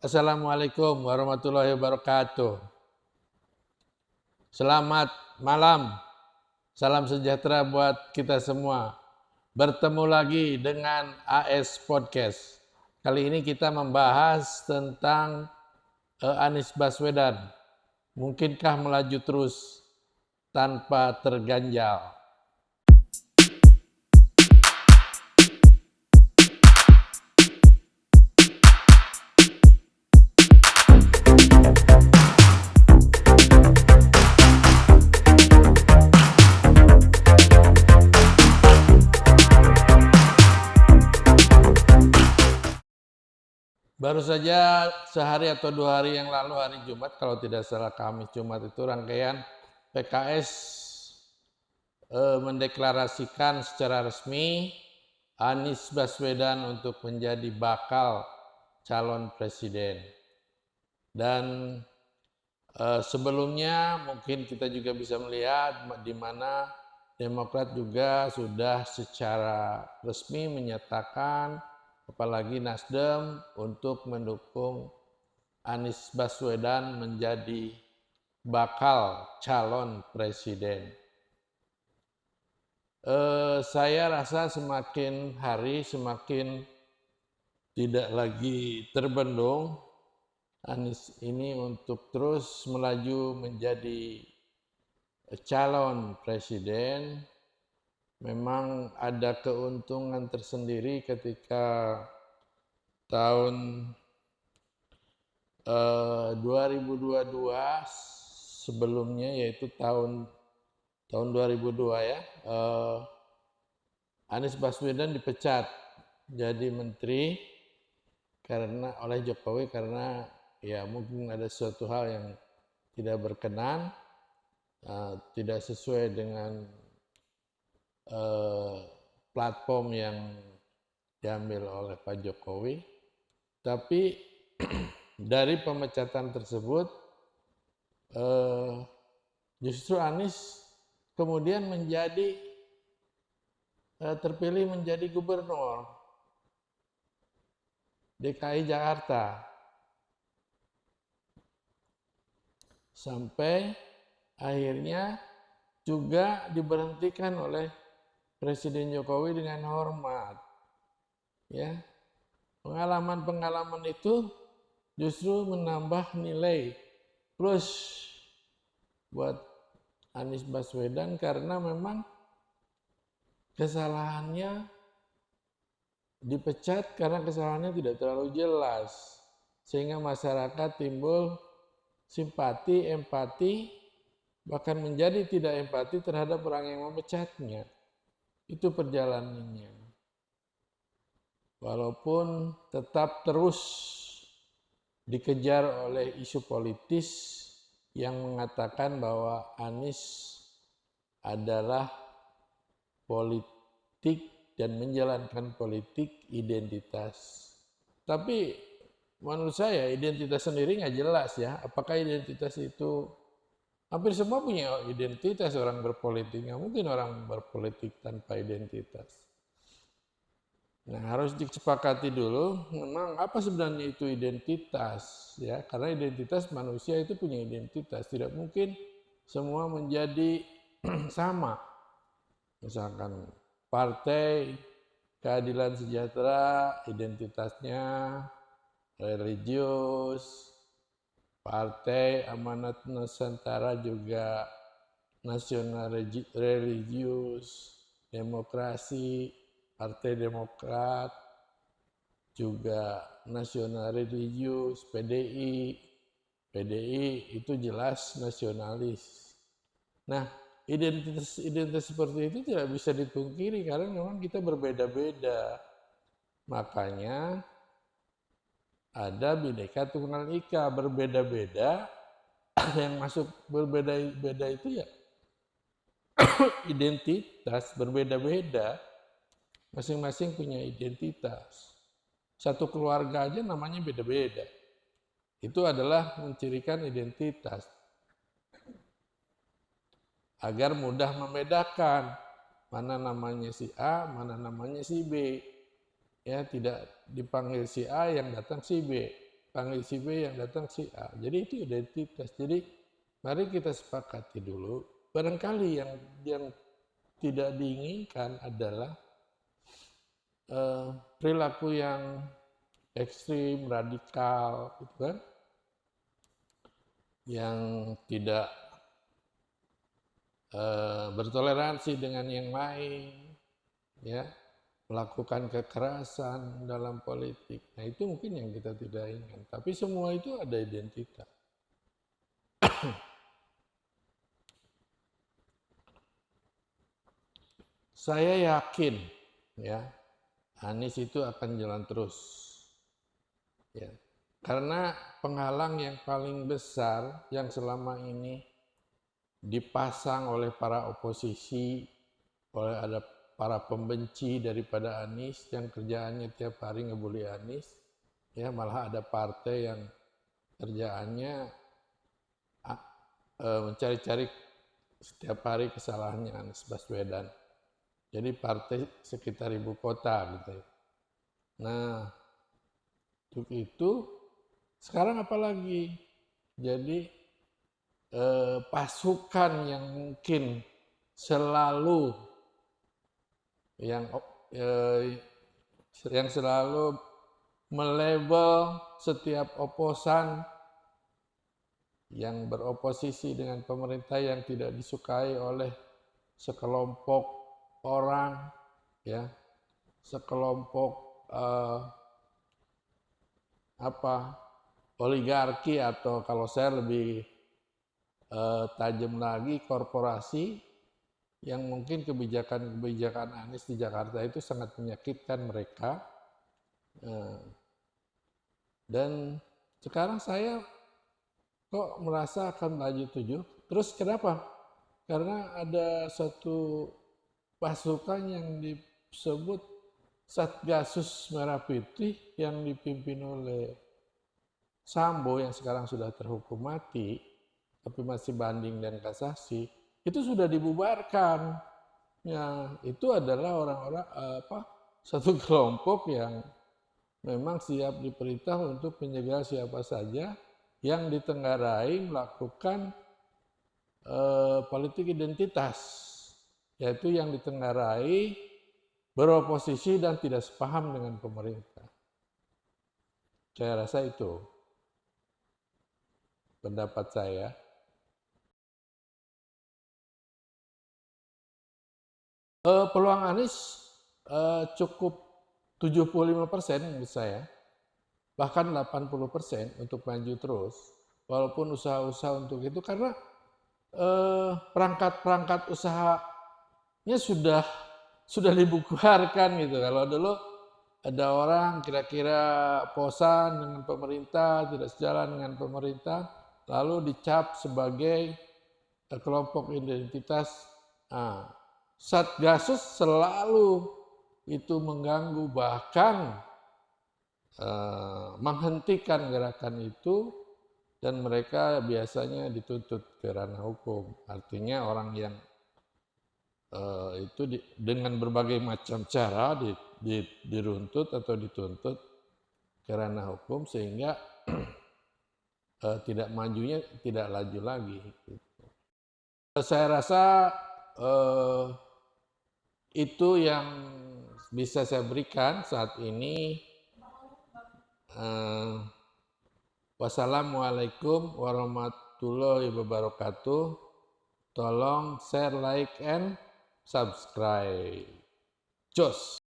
Assalamualaikum warahmatullahi wabarakatuh. Selamat malam, salam sejahtera buat kita semua. Bertemu lagi dengan AS Podcast. Kali ini kita membahas tentang Anies Baswedan. Mungkinkah melaju terus tanpa terganjal? Baru saja sehari atau 2 hari yang lalu, hari Jumat, kalau tidak salah Kamis Jumat itu rangkaian PKS mendeklarasikan secara resmi Anies Baswedan untuk menjadi bakal calon presiden. Dan sebelumnya mungkin kita juga bisa melihat di mana Demokrat juga sudah secara resmi menyatakan, apalagi Nasdem, untuk mendukung Anies Baswedan menjadi bakal calon presiden. Saya rasa semakin hari semakin tidak lagi terbendung Anies ini untuk terus melaju menjadi calon presiden. Memang ada keuntungan tersendiri ketika tahun 2022 sebelumnya, yaitu tahun 2002 ya, Anies Baswedan dipecat jadi menteri oleh Jokowi karena ya mungkin ada suatu hal yang tidak berkenan, tidak sesuai dengan platform yang diambil oleh Pak Jokowi. Tapi dari pemecatan tersebut justru Anies kemudian terpilih menjadi gubernur DKI Jakarta, sampai akhirnya juga diberhentikan oleh Presiden Jokowi dengan hormat. Ya, pengalaman itu justru menambah nilai plus buat Anies Baswedan karena memang kesalahannya dipecat karena kesalahannya tidak terlalu jelas, sehingga masyarakat timbul simpati, empati, bahkan menjadi tidak empati terhadap orang yang memecatnya. Itu perjalanannya. Walaupun tetap terus dikejar oleh isu politis yang mengatakan bahwa Anies adalah politik dan menjalankan politik identitas. Tapi menurut saya identitas sendiri nggak jelas ya. Apakah identitas itu, hampir semua punya identitas orang berpolitik. Nggak mungkin orang berpolitik tanpa identitas. Nah, harus disepakati dulu memang apa sebenarnya itu identitas ya, karena identitas manusia itu punya identitas, tidak mungkin semua menjadi sama. Misalkan Partai Keadilan Sejahtera identitasnya religius, Partai Amanat Nusantara juga nasional religius, demokrasi, Partai Demokrat juga nasional religius, PDI itu jelas nasionalis. Nah, identitas seperti itu tidak bisa dipungkiri karena memang kita berbeda-beda. Makanya ada Bhinneka Tunggal Ika, berbeda-beda. Yang masuk berbeda-beda itu ya identitas, berbeda-beda. Masing-masing punya identitas. Satu keluarga aja namanya beda-beda. Itu adalah mencirikan identitas. Agar mudah membedakan mana namanya si A, mana namanya si B. Ya, tidak dipanggil si A yang datang si B. dipanggil si B, yang datang si A. Jadi itu identitas. Jadi mari kita sepakati dulu. Barangkali yang tidak diinginkan adalah perilaku yang ekstrim, radikal, gitu kan, yang tidak bertoleransi dengan yang lain, ya, melakukan kekerasan dalam politik. Nah itu mungkin yang kita tidak inginkan. Tapi semua itu ada identitas. Saya yakin, ya, Anies itu akan jalan terus, ya, karena penghalang yang paling besar yang selama ini dipasang oleh para oposisi, oleh ada para pembenci daripada Anies yang kerjaannya tiap hari ngebully Anies, ya, malah ada partai yang kerjaannya mencari-cari setiap hari kesalahannya Anies Baswedan. Jadi partai sekitar ibu kota gitu. Nah, untuk itu sekarang apalagi? Jadi pasukan yang mungkin selalu yang selalu melabel setiap oposan yang beroposisi dengan pemerintah yang tidak disukai oleh sekelompok orang, ya, sekelompok oligarki, atau kalau saya lebih tajam lagi korporasi, yang mungkin kebijakan Anies di Jakarta itu sangat menyakitkan mereka. Dan sekarang saya kok merasa akan maju 7. Terus kenapa? Karena ada satu pasukan yang disebut Satgasus Merah Putih yang dipimpin oleh Sambo yang sekarang sudah terhukum mati, tapi masih banding dan kasasi, itu sudah dibubarkan. Ya, itu adalah orang-orang satu kelompok yang memang siap diperintah untuk menjegal siapa saja yang ditenggarai melakukan politik identitas, yaitu yang ditenggarai beroposisi dan tidak sepaham dengan pemerintah. Saya rasa itu pendapat saya. Peluang Anies cukup 75% menurut saya, bahkan 80% untuk maju terus, walaupun usaha-usaha untuk itu, karena perangkat-perangkat usahanya sudah dibubarkan gitu. Kalau dulu ada orang kira-kira posan dengan pemerintah, tidak sejalan dengan pemerintah, lalu dicap sebagai kelompok identitas. Satgasus selalu itu mengganggu, bahkan menghentikan gerakan itu, dan mereka biasanya dituntut ke ranah hukum. Artinya orang yang itu dengan berbagai macam cara diruntut atau dituntut ke ranah hukum, sehingga tidak laju lagi. Saya rasa itu yang bisa saya berikan saat ini. Wassalamualaikum warahmatullahi wabarakatuh. Tolong share, like, and subscribe. Jos.